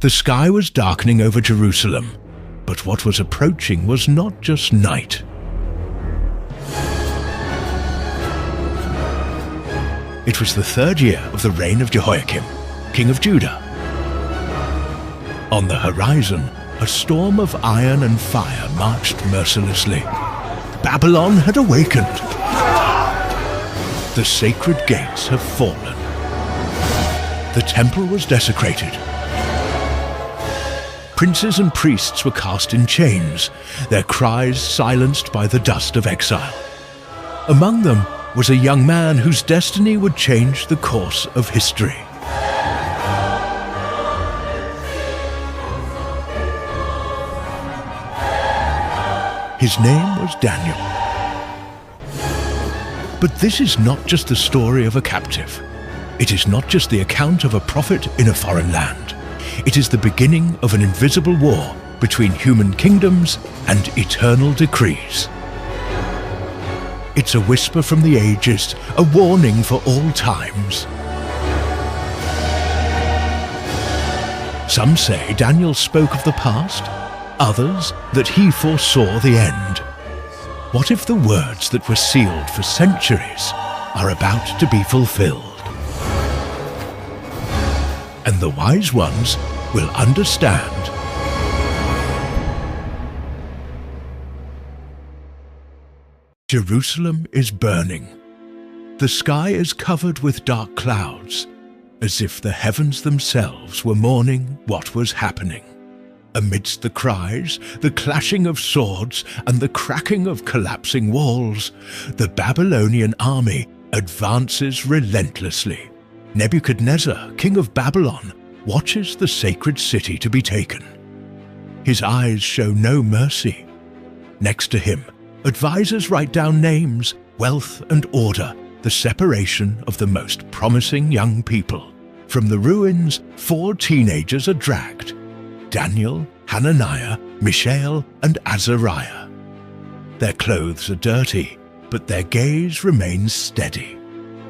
The sky was darkening over Jerusalem, but what was approaching was not just night. It was the third year of the reign of Jehoiakim, king of Judah. On the horizon, a storm of iron and fire marched mercilessly. Babylon had awakened. The sacred gates have fallen. The temple was desecrated. Princes and priests were cast in chains, their cries silenced by the dust of exile. Among them was a young man whose destiny would change the course of history. His name was Daniel. But this is not just the story of a captive. It is not just the account of a prophet in a foreign land. It is the beginning of an invisible war between human kingdoms and eternal decrees. It's a whisper from the ages, a warning for all times. Some say Daniel spoke of the past, others that he foresaw the end. What if the words that were sealed for centuries are about to be fulfilled? And the wise ones will understand. Jerusalem is burning. The sky is covered with dark clouds, as if the heavens themselves were mourning what was happening. Amidst the cries, the clashing of swords, and the cracking of collapsing walls, the Babylonian army advances relentlessly. Nebuchadnezzar, king of Babylon, watches the sacred city to be taken. His eyes show no mercy. Next to him, advisors write down names, wealth and order, the separation of the most promising young people. From the ruins, 4 teenagers are dragged: Daniel, Hananiah, Mishael, and Azariah. Their clothes are dirty, but their gaze remains steady.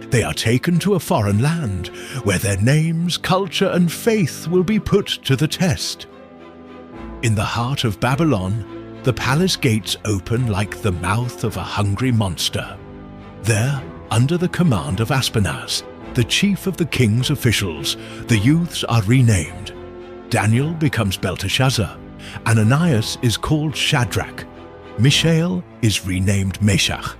They are taken to a foreign land, where their names, culture, and faith will be put to the test. In the heart of Babylon, the palace gates open like the mouth of a hungry monster. There, under the command of Aspenaz, the chief of the king's officials, the youths are renamed. Daniel becomes Belteshazzar, Ananias is called Shadrach, Mishael is renamed Meshach,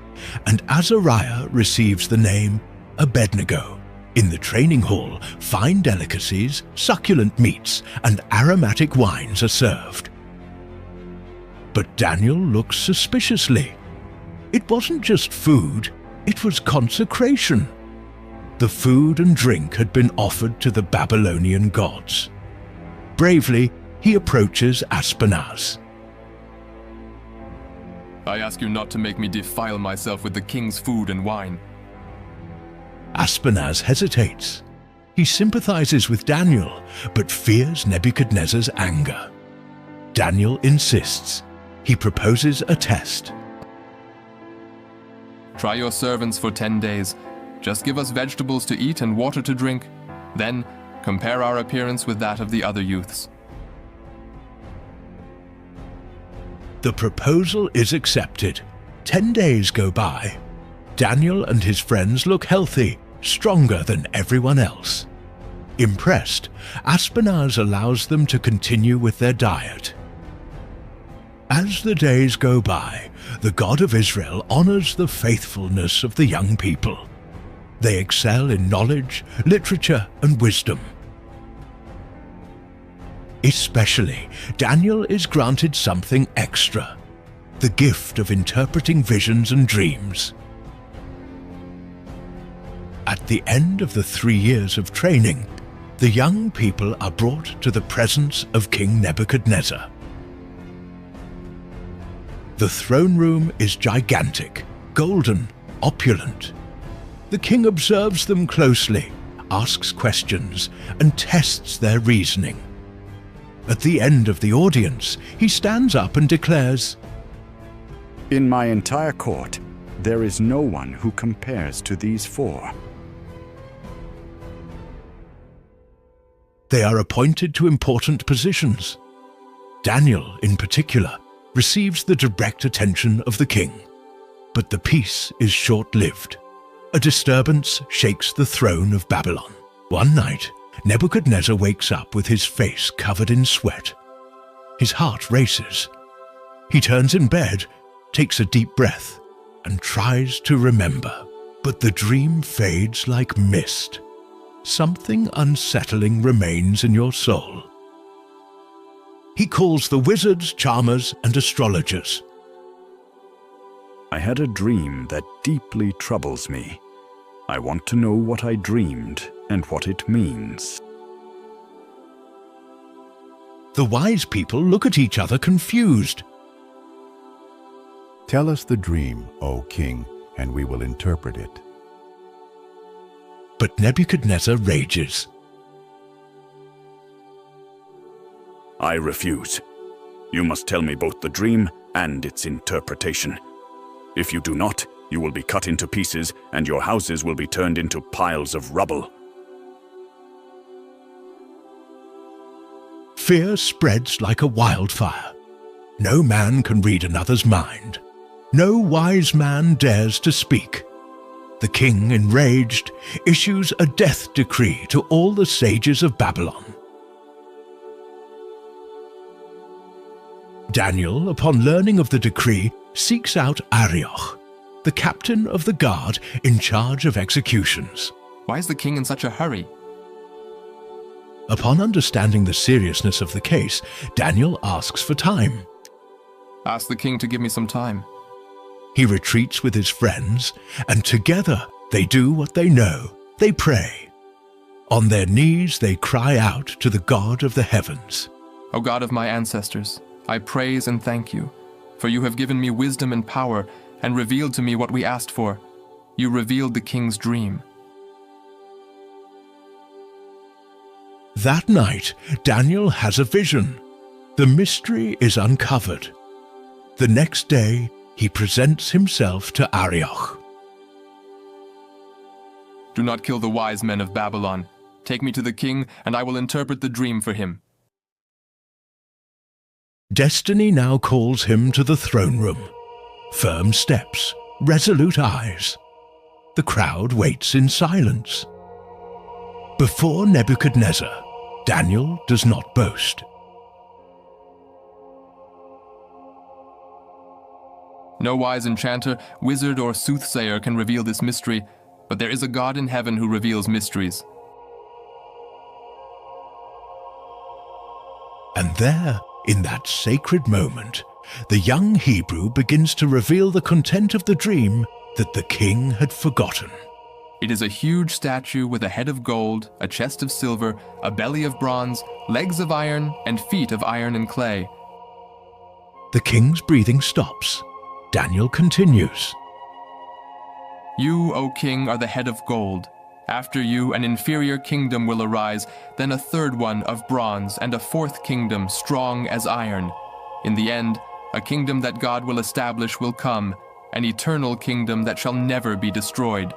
and Azariah receives the name Abednego. In the training hall, fine delicacies, succulent meats, and aromatic wines are served. But Daniel looks suspiciously. It wasn't just food, it was consecration. The food and drink had been offered to the Babylonian gods. Bravely, he approaches Aspenaz. I ask you not to make me defile myself with the king's food and wine. Aspenaz hesitates. He sympathizes with Daniel, but fears Nebuchadnezzar's anger. Daniel insists. He proposes a test. Try your servants for 10 days. Just give us vegetables to eat and water to drink. Then, compare our appearance with that of the other youths. The proposal is accepted. 10 days go by. Daniel and his friends look healthy, stronger than everyone else. Impressed, Aspenaz allows them to continue with their diet. As the days go by, the God of Israel honors the faithfulness of the young people. They excel in knowledge, literature, and wisdom. Especially, Daniel is granted something extra: the gift of interpreting visions and dreams. At the end of the 3 years of training, the young people are brought to the presence of King Nebuchadnezzar. The throne room is gigantic, golden, opulent. The king observes them closely, asks questions, and tests their reasoning. At the end of the audience, he stands up and declares, "In my entire court, there is no one who compares to these 4. They are appointed to important positions. Daniel, in particular, receives the direct attention of the king. But the peace is short-lived. A disturbance shakes the throne of Babylon. One night, Nebuchadnezzar wakes up with his face covered in sweat. His heart races. He turns in bed, takes a deep breath, and tries to remember. But the dream fades like mist. Something unsettling remains in your soul. He calls the wizards, charmers, and astrologers. I had a dream that deeply troubles me. I want to know what I dreamed and what it means. The wise people look at each other confused. Tell us the dream, O king, and we will interpret it. But Nebuchadnezzar rages. I refuse. You must tell me both the dream and its interpretation. If you do not, you will be cut into pieces, and your houses will be turned into piles of rubble. Fear spreads like a wildfire. No man can read another's mind. No wise man dares to speak. The king, enraged, issues a death decree to all the sages of Babylon. Daniel, upon learning of the decree, seeks out Arioch, the captain of the guard in charge of executions. Why is the king in such a hurry? Upon understanding the seriousness of the case, Daniel asks for time. Ask the king to give me some time. He retreats with his friends, and together they do what they know. They pray. On their knees they cry out to the God of the heavens. O God of my ancestors, I praise and thank you, for you have given me wisdom and power and revealed to me what we asked for. You revealed the king's dream. That night, Daniel has a vision. The mystery is uncovered. The next day, he presents himself to Arioch. Do not kill the wise men of Babylon. Take me to the king, and I will interpret the dream for him. Destiny now calls him to the throne room. Firm steps, resolute eyes. The crowd waits in silence. Before Nebuchadnezzar, Daniel does not boast. No wise enchanter, wizard, or soothsayer can reveal this mystery, but there is a God in heaven who reveals mysteries. And there, in that sacred moment, the young Hebrew begins to reveal the content of the dream that the king had forgotten. It is a huge statue with a head of gold, a chest of silver, a belly of bronze, legs of iron, and feet of iron and clay. The king's breathing stops. Daniel continues. You, O king, are the head of gold. After you, an inferior kingdom will arise, then a third one of bronze, and a fourth kingdom strong as iron. In the end, a kingdom that God will establish will come, an eternal kingdom that shall never be destroyed.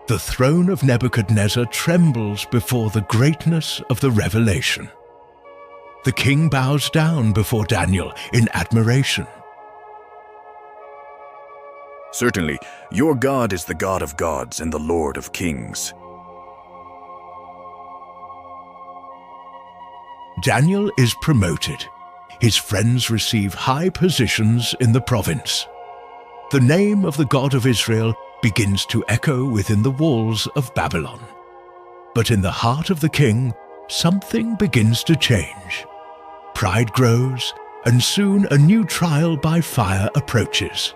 The throne of Nebuchadnezzar trembles before the greatness of the revelation. The king bows down before Daniel in admiration. Certainly, your God is the God of gods and the Lord of kings. Daniel is promoted. His friends receive high positions in the province. The name of the God of Israel begins to echo within the walls of Babylon. But in the heart of the king, something begins to change. Pride grows, and soon a new trial by fire approaches.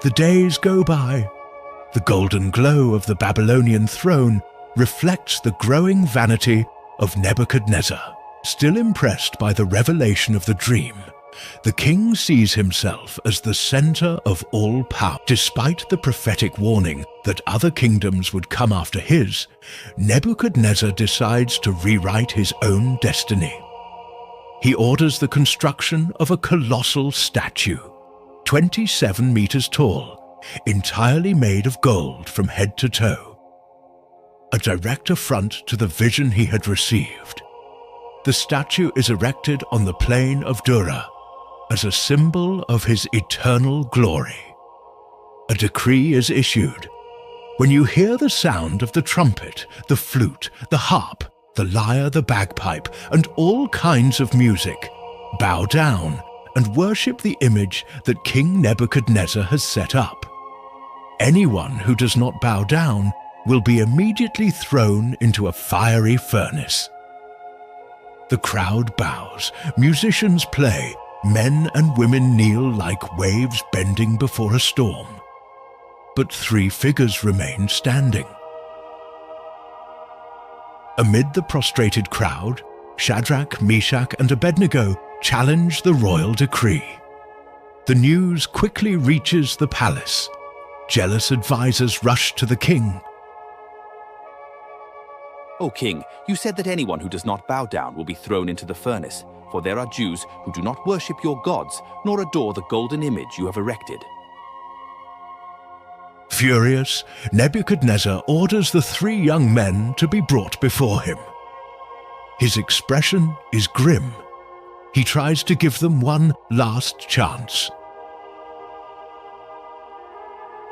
The days go by. The golden glow of the Babylonian throne reflects the growing vanity of Nebuchadnezzar. Still impressed by the revelation of the dream, the king sees himself as the center of all power. Despite the prophetic warning that other kingdoms would come after his, Nebuchadnezzar decides to rewrite his own destiny. He orders the construction of a colossal statue, 27 meters tall, entirely made of gold from head to toe. a direct affront to the vision he had received. The statue is erected on the plain of Dura as a symbol of his eternal glory. A decree is issued. When you hear the sound of the trumpet, the flute, the harp, the lyre, the bagpipe, and all kinds of music, bow down and worship the image that King Nebuchadnezzar has set up. Anyone who does not bow down will be immediately thrown into a fiery furnace. The crowd bows, musicians play, men and women kneel like waves bending before a storm. But 3 figures remain standing. Amid the prostrated crowd, Shadrach, Meshach, and Abednego challenge the royal decree. The news quickly reaches the palace. Jealous advisors rush to the king. O king, you said that anyone who does not bow down will be thrown into the furnace, for there are Jews who do not worship your gods, nor adore the golden image you have erected. Furious, Nebuchadnezzar orders the 3 young men to be brought before him. His expression is grim. He tries to give them one last chance.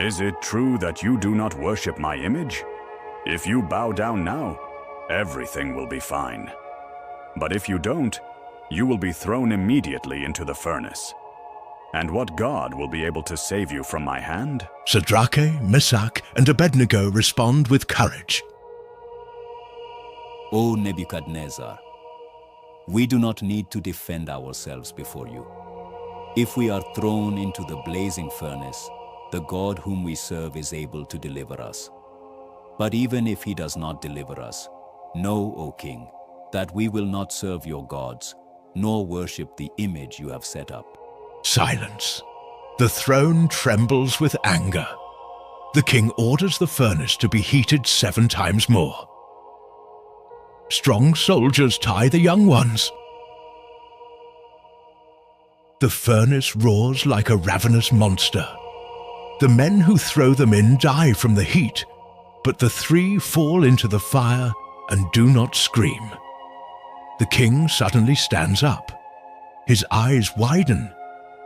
Is it true that you do not worship my image? If you bow down now, everything will be fine. But if you don't, you will be thrown immediately into the furnace. And what God will be able to save you from my hand? Shadrach, Meshach, and Abednego respond with courage. O Nebuchadnezzar, we do not need to defend ourselves before you. If we are thrown into the blazing furnace, the God whom we serve is able to deliver us. But even if he does not deliver us, know, O king, that we will not serve your gods, nor worship the image you have set up. Silence. The throne trembles with anger. The king orders the furnace to be heated 7 times more. Strong soldiers tie the young ones. The furnace roars like a ravenous monster. The men who throw them in die from the heat, but the 3 fall into the fire and do not scream. The king suddenly stands up. His eyes widen.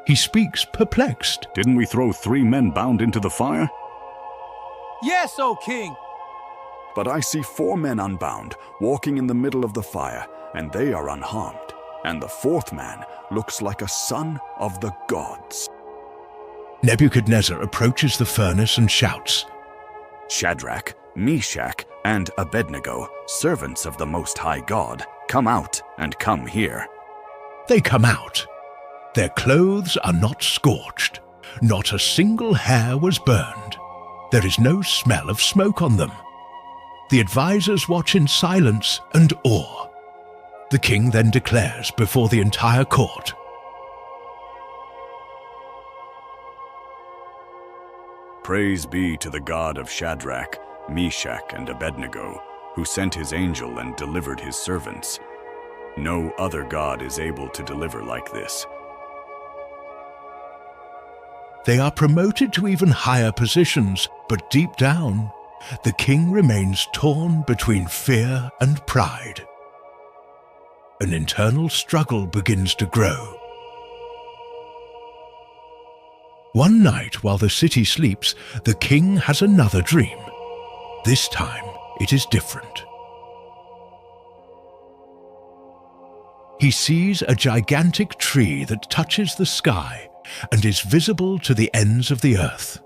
He speaks perplexed. Didn't we throw 3 men bound into the fire? Yes, O king! But I see 4 men unbound, walking in the middle of the fire, and they are unharmed. And the 4th man looks like a son of the gods. Nebuchadnezzar approaches the furnace and shouts, Shadrach, Meshach, and Abednego, servants of the Most High God, come out and come here. They come out. Their clothes are not scorched. Not a single hair was burned. There is no smell of smoke on them. The advisors watch in silence and awe. The king then declares before the entire court, Praise be to the God of Shadrach, Meshach, and Abednego, who sent his angel and delivered his servants. No other God is able to deliver like this. They are promoted to even higher positions, but deep down, the king remains torn between fear and pride. An internal struggle begins to grow. One night while the city sleeps, the king has another dream. This time, it is different. He sees a gigantic tree that touches the sky and is visible to the ends of the earth.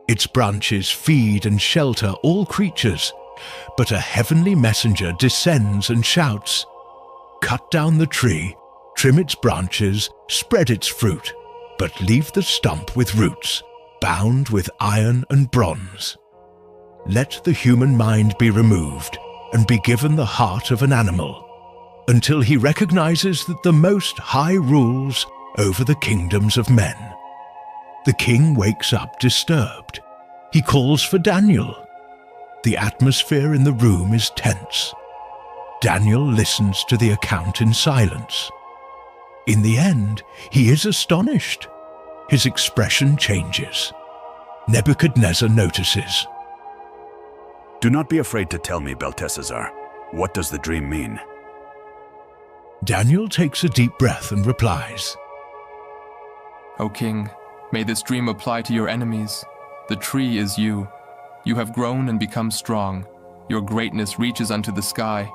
Its branches feed and shelter all creatures, but a heavenly messenger descends and shouts, "Cut down the tree, trim its branches, spread its fruit, but leave the stump with roots, bound with iron and bronze. Let the human mind be removed and be given the heart of an animal, until he recognizes that the Most High rules over the kingdoms of men." The king wakes up disturbed. He calls for Daniel. The atmosphere in the room is tense. Daniel listens to the account in silence. In the end, he is astonished. His expression changes. Nebuchadnezzar notices. Do not be afraid to tell me, Belteshazzar. What does the dream mean? Daniel takes a deep breath and replies, O king, may this dream apply to your enemies. The tree is you. You have grown and become strong. Your greatness reaches unto the sky,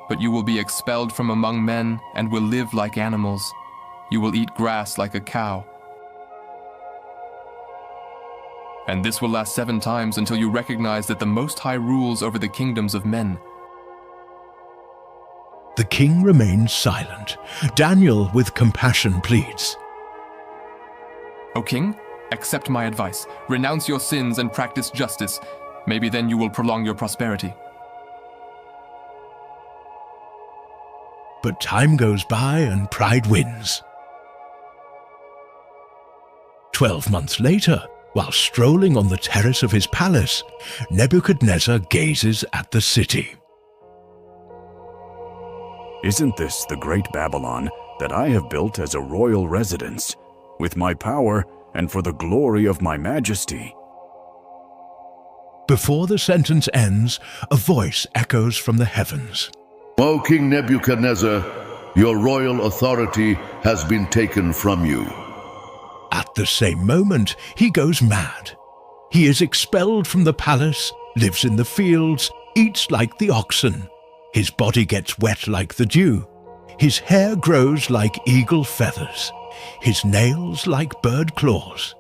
but you will be expelled from among men and will live like animals. You will eat grass like a cow. And this will last 7 times until you recognize that the Most High rules over the kingdoms of men. The king remains silent. Daniel, with compassion, pleads, O king, accept my advice. Renounce your sins and practice justice. Maybe then you will prolong your prosperity. But time goes by and pride wins. 12 months later, while strolling on the terrace of his palace, Nebuchadnezzar gazes at the city. Isn't this the great Babylon that I have built as a royal residence, with my power and for the glory of my majesty? Before the sentence ends, a voice echoes from the heavens. O King Nebuchadnezzar, your royal authority has been taken from you. At the same moment, he goes mad. He is expelled from the palace, lives in the fields, eats like the oxen. His body gets wet like the dew. His hair grows like eagle feathers. His nails like bird claws.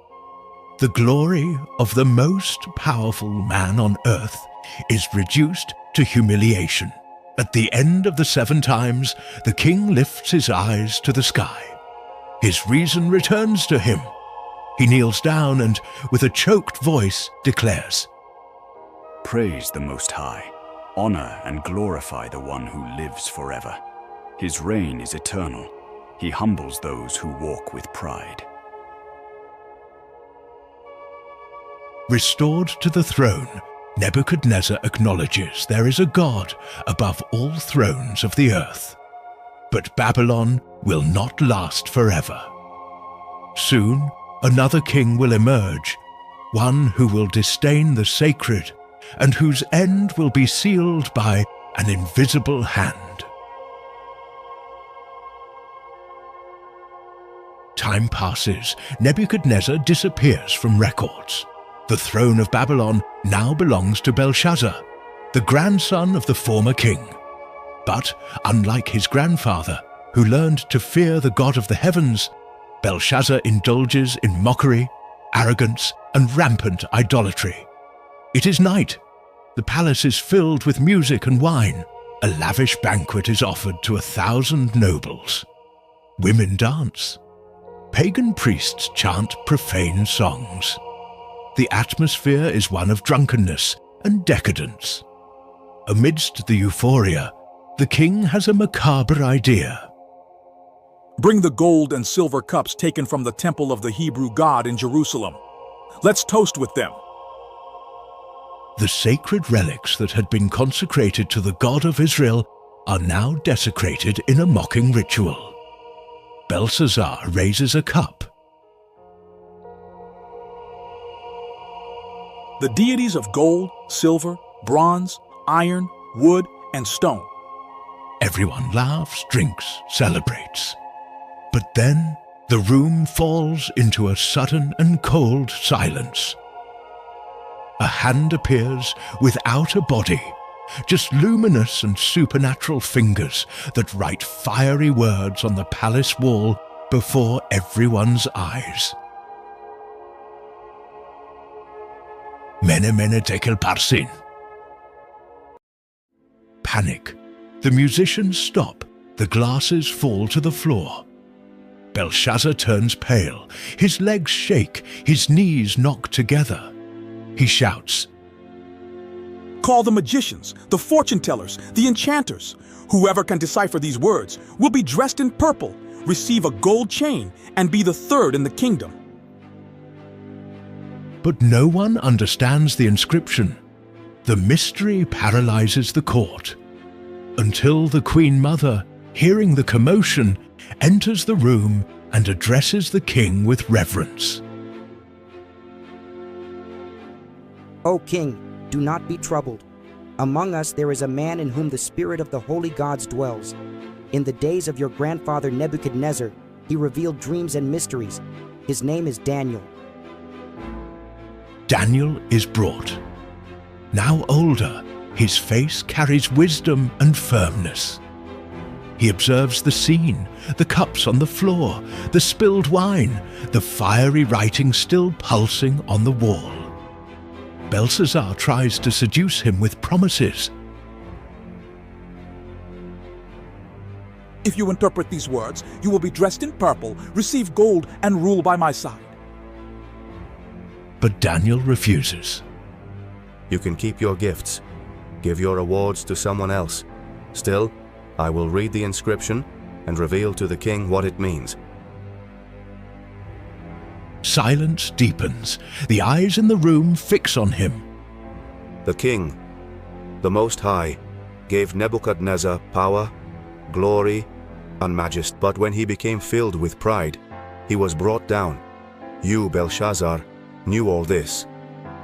The glory of the most powerful man on earth is reduced to humiliation. At the end of the 7 times, the king lifts his eyes to the sky. His reason returns to him. He kneels down and, with a choked voice, declares, Praise the Most High. Honor and glorify the one who lives forever. His reign is eternal. He humbles those who walk with pride. Restored to the throne, Nebuchadnezzar acknowledges there is a God above all thrones of the earth. But Babylon will not last forever. Soon, another king will emerge, one who will disdain the sacred and whose end will be sealed by an invisible hand. Time passes. Nebuchadnezzar disappears from records. The throne of Babylon now belongs to Belshazzar, the grandson of the former king. But, unlike his grandfather, who learned to fear the God of the heavens, Belshazzar indulges in mockery, arrogance, and rampant idolatry. It is night. The palace is filled with music and wine. A lavish banquet is offered to 1,000 nobles. Women dance. Pagan priests chant profane songs. The atmosphere is one of drunkenness and decadence. Amidst the euphoria, the king has a macabre idea. Bring the gold and silver cups taken from the temple of the Hebrew God in Jerusalem. Let's toast with them. The sacred relics that had been consecrated to the God of Israel are now desecrated in a mocking ritual. Belshazzar raises a cup. The deities of gold, silver, bronze, iron, wood, and stone. Everyone laughs, drinks, celebrates. But then the room falls into a sudden and cold silence. A hand appears without a body, just luminous and supernatural fingers that write fiery words on the palace wall before everyone's eyes. Mene Mene Tekel Parsin. Panic. The musicians stop. The glasses fall to the floor. Belshazzar turns pale. His legs shake. His knees knock together. He shouts, Call the magicians, the fortune tellers, the enchanters. Whoever can decipher these words will be dressed in purple, receive a gold chain, and be the third in the kingdom. But no one understands the inscription. The mystery paralyzes the court, until the Queen Mother, hearing the commotion, enters the room and addresses the king with reverence. O king, do not be troubled. Among us there is a man in whom the spirit of the holy gods dwells. In the days of your grandfather Nebuchadnezzar, he revealed dreams and mysteries. His name is Daniel. Daniel is brought. Now older, his face carries wisdom and firmness. He observes the scene, the cups on the floor, the spilled wine, the fiery writing still pulsing on the wall. Belshazzar tries to seduce him with promises. If you interpret these words, you will be dressed in purple, receive gold, and rule by my side. But Daniel refuses. You can keep your gifts. Give your awards to someone else. Still, I will read the inscription and reveal to the king what it means. Silence deepens. The eyes in the room fix on him. The king, the Most High, gave Nebuchadnezzar power, glory, and majesty. But when he became filled with pride, he was brought down. You, Belshazzar, knew all this,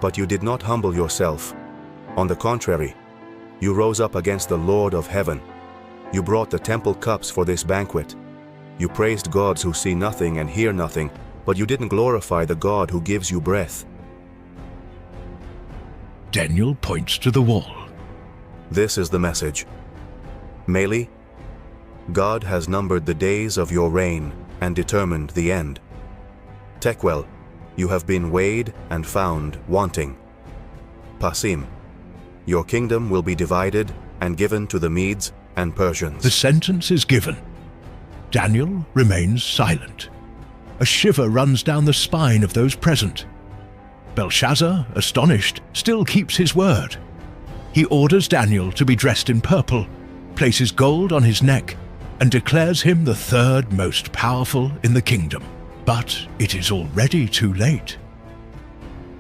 but you did not humble yourself. On the contrary, you rose up against the Lord of heaven. You brought the temple cups for this banquet. You praised gods who see nothing and hear nothing, but you didn't glorify the God who gives you breath. Daniel points to the wall. This is the message. Meli, God has numbered the days of your reign and determined the end. Tekel, you have been weighed and found wanting. Parsim, your kingdom will be divided and given to the Medes and Persians. The sentence is given. Daniel remains silent. A shiver runs down the spine of those present. Belshazzar, astonished, still keeps his word. He orders Daniel to be dressed in purple, places gold on his neck, and declares him the third most powerful in the kingdom. But it is already too late.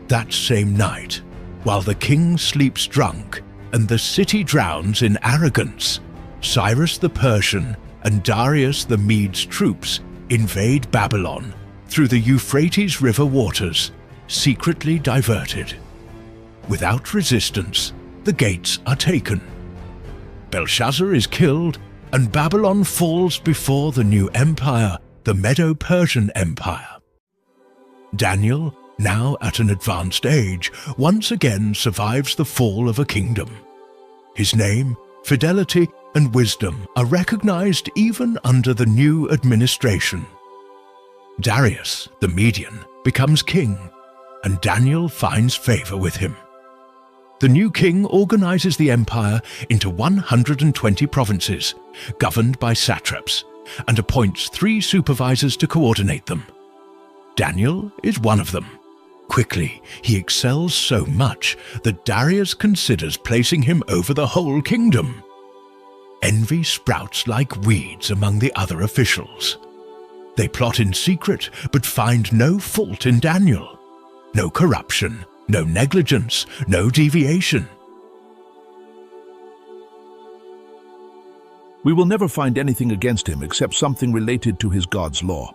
That same night, while the king sleeps drunk and the city drowns in arrogance, Cyrus the Persian and Darius the Mede's troops invade Babylon through the Euphrates River waters, secretly diverted. Without resistance, the gates are taken. Belshazzar is killed, and Babylon falls before the new empire, the Medo-Persian Empire. Daniel, now at an advanced age, once again survives the fall of a kingdom. His name, fidelity, and wisdom are recognized even under the new administration. Darius, the Median, becomes king, and Daniel finds favor with him. The new king organizes the empire into 120 provinces, governed by satraps, and appoints 3 supervisors to coordinate them. Daniel is one of them. Quickly, he excels so much that Darius considers placing him over the whole kingdom. Envy sprouts like weeds among the other officials. They plot in secret, but find no fault in Daniel. No corruption, no negligence, no deviation. We will never find anything against him except something related to his God's law.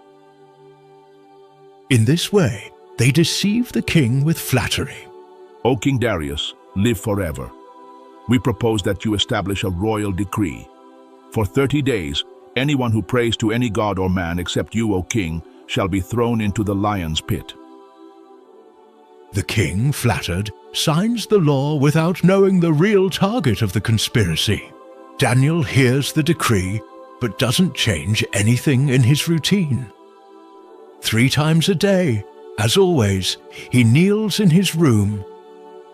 In this way, they deceive the king with flattery. O King Darius, live forever. We propose that you establish a royal decree. For 30 days, anyone who prays to any god or man except you, O king, shall be thrown into the lion's pit. The king, flattered, signs the law without knowing the real target of the conspiracy. Daniel hears the decree, but doesn't change anything in his routine. 3 times a day, as always, he kneels in his room,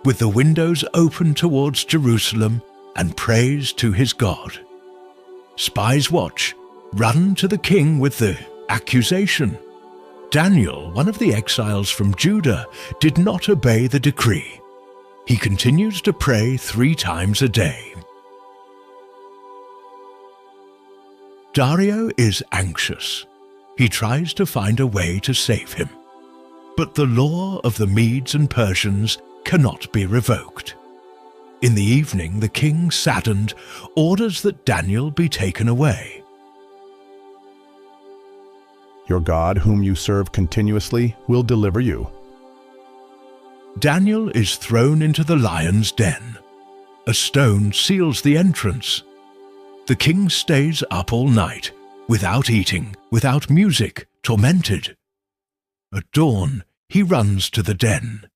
with the windows open towards Jerusalem, and prays to his God. Spies watch, run to the king with the accusation. Daniel, one of the exiles from Judah, did not obey the decree. He continues to pray 3 times a day. Dario is anxious. He tries to find a way to save him. But the law of the Medes and Persians cannot be revoked. In the evening, the king, saddened, orders that Daniel be taken away. Your God, whom you serve continuously, will deliver you. Daniel is thrown into the lion's den. A stone seals the entrance. The king stays up all night, without eating, without music, tormented. At dawn, he runs to the den.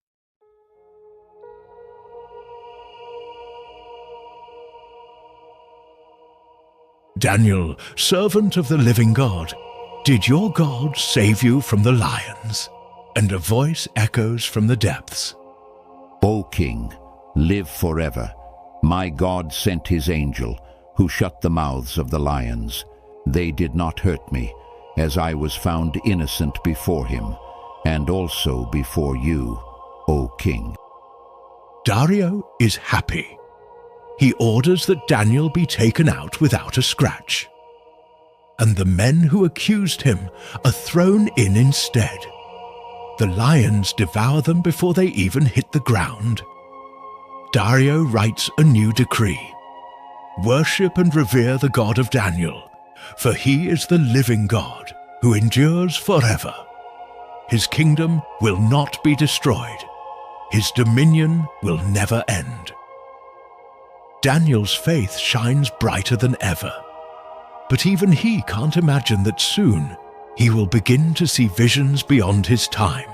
Daniel, servant of the living God, did your God save you from the lions? And a voice echoes from the depths. O king, live forever. My God sent his angel, who shut the mouths of the lions. They did not hurt me, as I was found innocent before him, and also before you, O king. Dario is happy. He orders that Daniel be taken out without a scratch. And the men who accused him are thrown in instead. The lions devour them before they even hit the ground. Dario writes a new decree. Worship and revere the God of Daniel, for he is the living God who endures forever. His kingdom will not be destroyed. His dominion will never end. Daniel's faith shines brighter than ever. But even he can't imagine that soon he will begin to see visions beyond his time.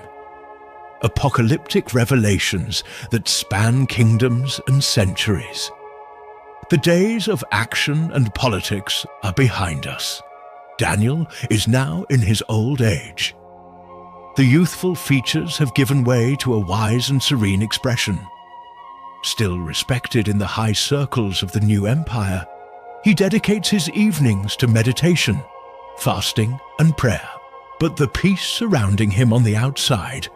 Apocalyptic revelations that span kingdoms and centuries. The days of action and politics are behind us. Daniel is now in his old age. The youthful features have given way to a wise and serene expression. Still respected in the high circles of the new empire, he dedicates his evenings to meditation, fasting, and prayer. But the peace surrounding him on the outside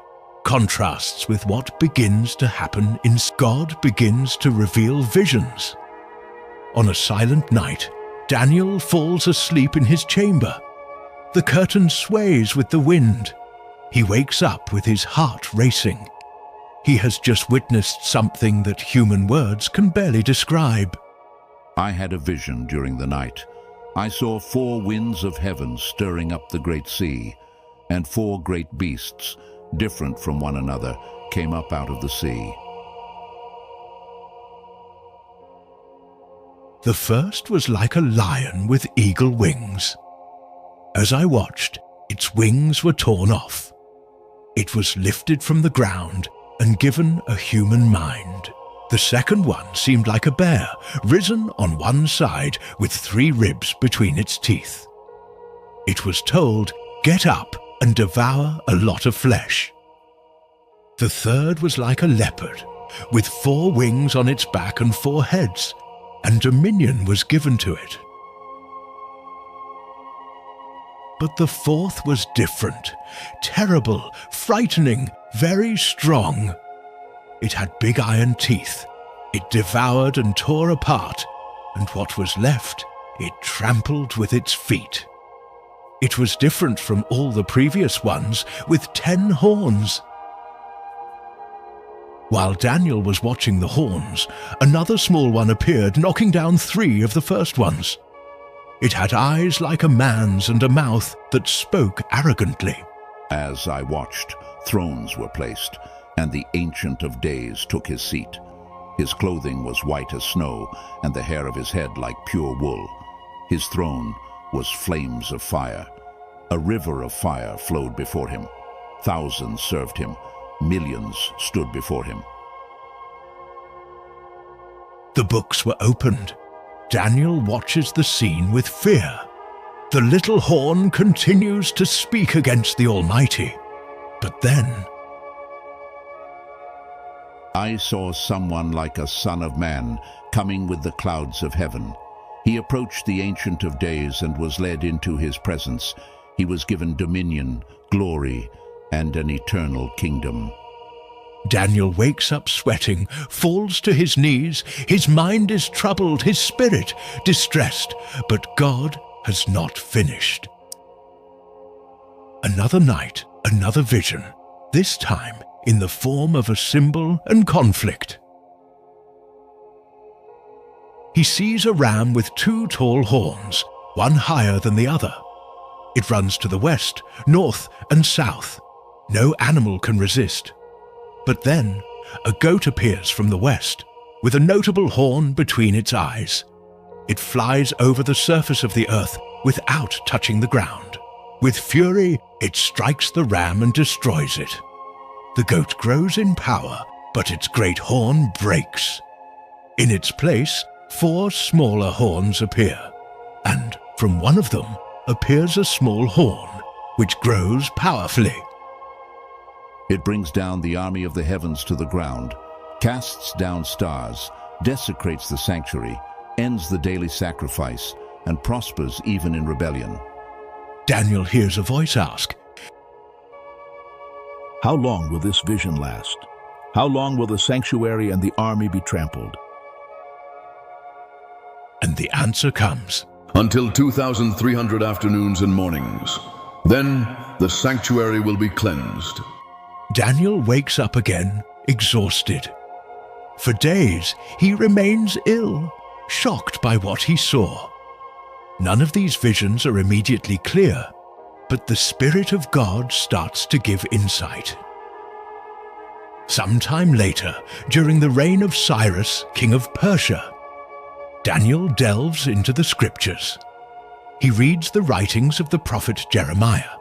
contrasts with what begins to happen in God begins to reveal visions. On a silent night, Daniel falls asleep in his chamber. The curtain sways with the wind. He wakes up with his heart racing. He has just witnessed something that human words can barely describe. I had a vision during the night. I saw 4 winds of heaven stirring up the great sea, and 4 great beasts, different from one another, came up out of the sea. The first was like a lion with eagle wings. As I watched, its wings were torn off. It was lifted from the ground and given a human mind. The second one seemed like a bear, risen on one side with 3 ribs between its teeth. It was told, "Get up and devour a lot of flesh." The third was like a leopard, with 4 wings on its back and 4 heads, and dominion was given to it. But the fourth was different, terrible, frightening, very strong. It had big iron teeth. It devoured and tore apart, and what was left, it trampled with its feet. It was different from all the previous ones, with 10 horns. While Daniel was watching the horns, another small one appeared, knocking down 3 of the first ones. It had eyes like a man's and a mouth that spoke arrogantly. As I watched, thrones were placed, and the Ancient of Days took his seat. His clothing was white as snow, and the hair of his head like pure wool. His throne was flames of fire. A river of fire flowed before him. Thousands served him. Millions stood before him. The books were opened. Daniel watches the scene with fear. The little horn continues to speak against the Almighty. But then I saw someone like a son of man coming with the clouds of heaven. He approached the Ancient of Days and was led into his presence. He was given dominion, glory, and an eternal kingdom. Daniel wakes up sweating, falls to his knees. His mind is troubled, his spirit distressed, but God has not finished. Another night, another vision, this time in the form of a symbol and conflict. He sees a ram with 2 tall horns, one higher than the other. It runs to the west, north, and south. No animal can resist. But then, a goat appears from the west, with a notable horn between its eyes. It flies over the surface of the earth without touching the ground. With fury, it strikes the ram and destroys it. The goat grows in power, but its great horn breaks. In its place, 4 smaller horns appear, and from one of them appears a small horn, which grows powerfully. It brings down the army of the heavens to the ground, casts down stars, desecrates the sanctuary, ends the daily sacrifice, and prospers even in rebellion. Daniel hears a voice ask, How long will this vision last? How long will the sanctuary and the army be trampled? And the answer comes, Until 2,300 afternoons and mornings. Then the sanctuary will be cleansed. Daniel wakes up again, exhausted. For days, he remains ill, shocked by what he saw. None of these visions are immediately clear, but the Spirit of God starts to give insight. Sometime later, during the reign of Cyrus, king of Persia, Daniel delves into the scriptures. He reads the writings of the prophet Jeremiah.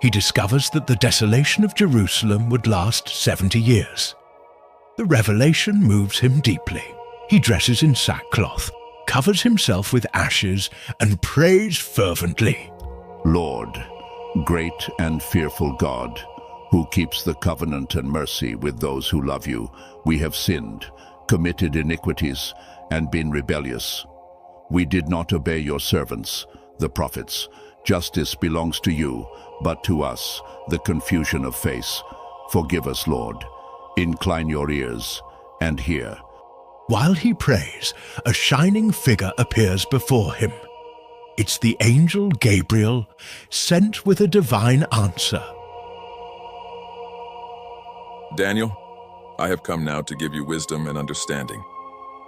He discovers that the desolation of Jerusalem would last 70 years. The revelation moves him deeply. He dresses in sackcloth, covers himself with ashes, and prays fervently. Lord, great and fearful God, who keeps the covenant and mercy with those who love you, we have sinned, committed iniquities, and been rebellious. We did not obey your servants, the prophets. Justice belongs to you, but to us, the confusion of face. Forgive us, Lord. Incline your ears and hear. While he prays, a shining figure appears before him. It's the angel Gabriel, sent with a divine answer. Daniel, I have come now to give you wisdom and understanding.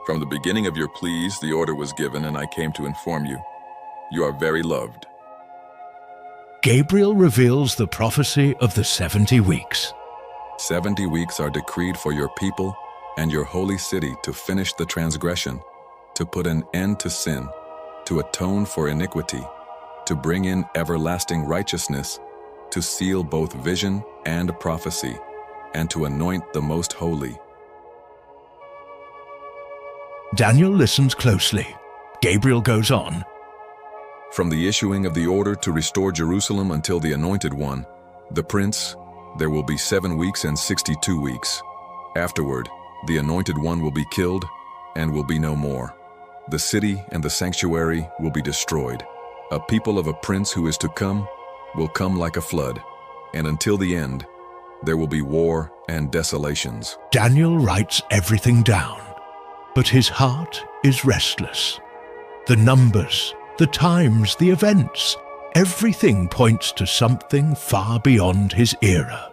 From the beginning of your pleas, the order was given, and I came to inform you. You are very loved. Gabriel reveals the prophecy of the 70 weeks. 70 weeks are decreed for your people and your holy city to finish the transgression, to put an end to sin, to atone for iniquity, to bring in everlasting righteousness, to seal both vision and prophecy, and to anoint the most holy. Daniel listens closely. Gabriel goes on. From the issuing of the order to restore Jerusalem until the Anointed One, the Prince, there will be 7 weeks and 62 weeks. Afterward, the Anointed One will be killed and will be no more. The city and the sanctuary will be destroyed. A people of a prince who is to come will come like a flood, and until the end, there will be war and desolations. Daniel writes everything down, but his heart is restless. The numbers, the times, the events, everything points to something far beyond his era.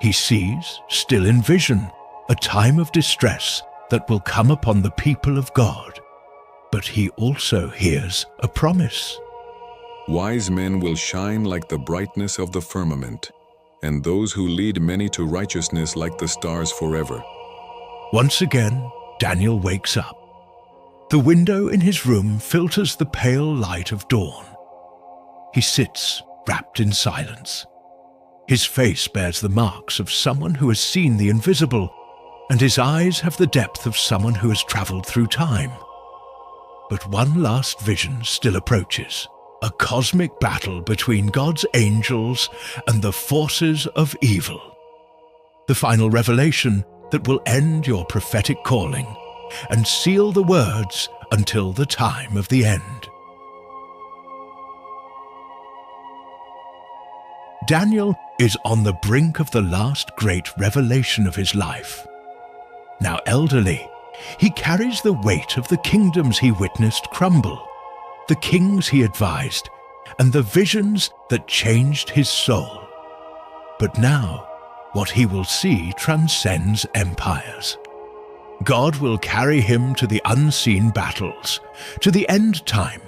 He sees, still in vision, a time of distress that will come upon the people of God. But he also hears a promise. Wise men will shine like the brightness of the firmament, and those who lead many to righteousness like the stars forever. Once again, Daniel wakes up. The window in his room filters the pale light of dawn. He sits, wrapped in silence. His face bears the marks of someone who has seen the invisible, and his eyes have the depth of someone who has traveled through time. But one last vision still approaches, a cosmic battle between God's angels and the forces of evil. The final revelation that will end your prophetic calling and seal the words until the time of the end. Daniel is on the brink of the last great revelation of his life. Now elderly, he carries the weight of the kingdoms he witnessed crumble, the kings he advised, and the visions that changed his soul. But now, what he will see transcends empires. God will carry him to the unseen battles, to the end time,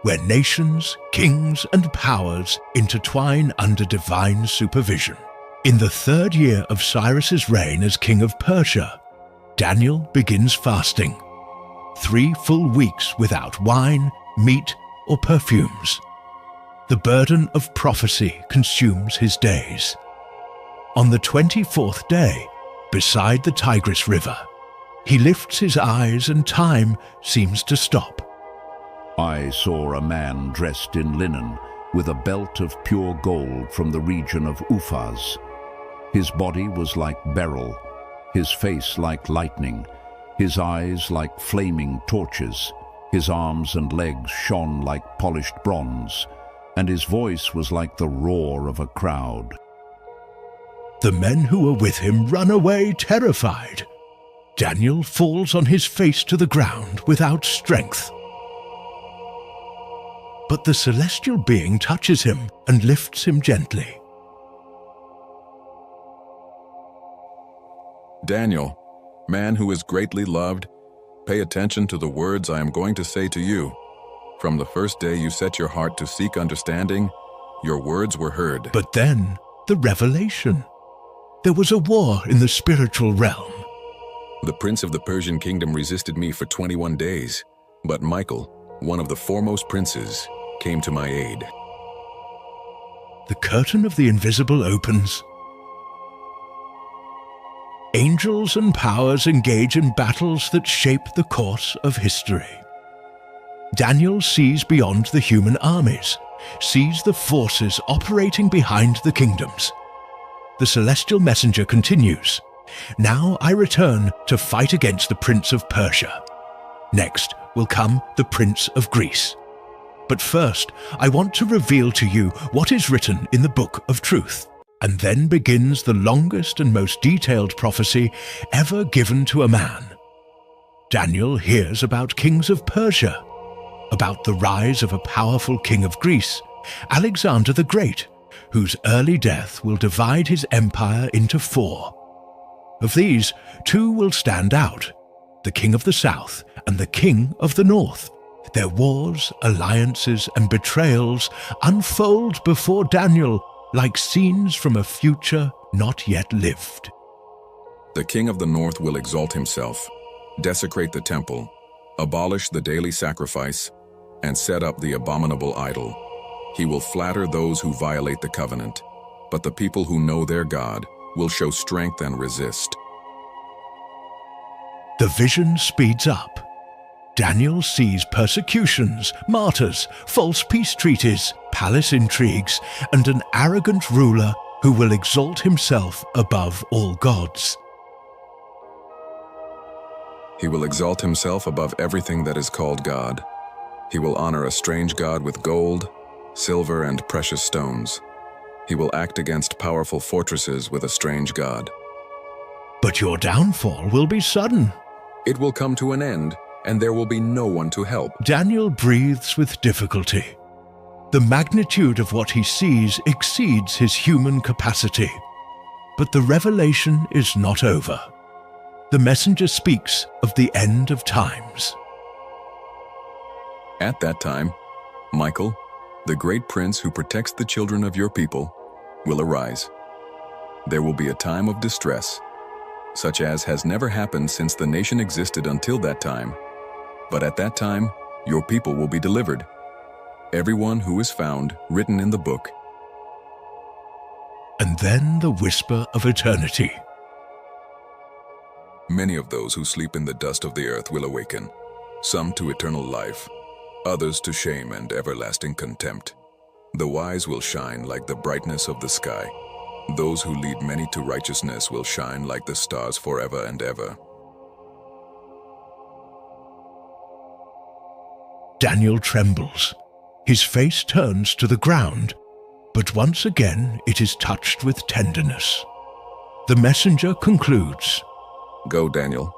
where nations, kings, and powers intertwine under divine supervision. In the 3rd year of Cyrus's reign as king of Persia, Daniel begins fasting. 3 full weeks without wine, meat, or perfumes. The burden of prophecy consumes his days. On the 24th day, beside the Tigris River, he lifts his eyes and time seems to stop. I saw a man dressed in linen, with a belt of pure gold from the region of Uphaz. His body was like beryl, his face like lightning, his eyes like flaming torches, his arms and legs shone like polished bronze, and his voice was like the roar of a crowd. The men who were with him run away terrified. Daniel falls on his face to the ground without strength. But the celestial being touches him and lifts him gently. Daniel, man who is greatly loved, pay attention to the words I am going to say to you. From the first day you set your heart to seek understanding, your words were heard. But then, the revelation. There was a war in the spiritual realm. The prince of the Persian kingdom resisted me for 21 days, but Michael, one of the foremost princes, came to my aid. The curtain of the invisible opens. Angels and powers engage in battles that shape the course of history. Daniel sees beyond the human armies, sees the forces operating behind the kingdoms. The celestial messenger continues. Now I return to fight against the Prince of Persia. Next will come the Prince of Greece. But first, I want to reveal to you what is written in the Book of Truth. And then begins the longest and most detailed prophecy ever given to a man. Daniel hears about kings of Persia, about the rise of a powerful king of Greece, Alexander the Great, whose early death will divide his empire into 4. Of these, 2 will stand out, the king of the south and the king of the north. Their wars, alliances, and betrayals unfold before Daniel like scenes from a future not yet lived. The king of the north will exalt himself, desecrate the temple, abolish the daily sacrifice, and set up the abominable idol. He will flatter those who violate the covenant, but the people who know their God will show strength and resist. The vision speeds up. Daniel sees persecutions, martyrs, false peace treaties, palace intrigues, and an arrogant ruler who will exalt himself above all gods. He will exalt himself above everything that is called God. He will honor a strange god with gold, silver, and precious stones. He will act against powerful fortresses with a strange god. But your downfall will be sudden. It will come to an end, and there will be no one to help. Daniel breathes with difficulty. The magnitude of what he sees exceeds his human capacity. But the revelation is not over. The messenger speaks of the end of times. At that time, Michael, the great prince who protects the children of your people, will arise. There will be a time of distress, such as has never happened since the nation existed until that time. But at that time, your people will be delivered, everyone who is found written in the book. And then the whisper of eternity. Many of those who sleep in the dust of the earth will awaken, some to eternal life, others to shame and everlasting contempt. The wise will shine like the brightness of the sky. Those who lead many to righteousness will shine like the stars forever and ever. Daniel trembles. His face turns to the ground, but once again it is touched with tenderness. The messenger concludes, Go, Daniel.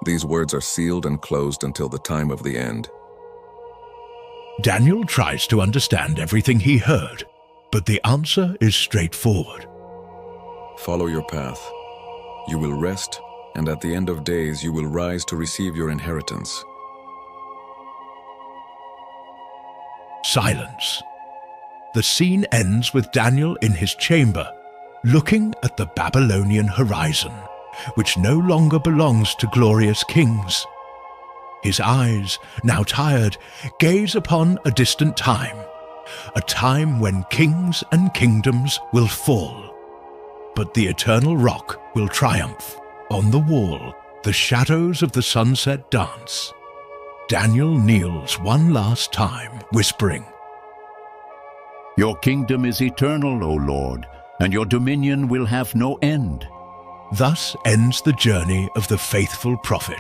These words are sealed and closed until the time of the end. Daniel tries to understand everything he heard, but the answer is straightforward. Follow your path. You will rest, and at the end of days you will rise to receive your inheritance. Silence. The scene ends with Daniel in his chamber, looking at the Babylonian horizon. which no longer belongs to glorious kings. His eyes, now tired, gaze upon a distant time, a time when kings and kingdoms will fall. But the eternal rock will triumph. On the wall, the shadows of the sunset dance. Daniel kneels one last time, whispering, Your kingdom is eternal, O Lord, and your dominion will have no end. Thus ends the journey of the faithful prophet.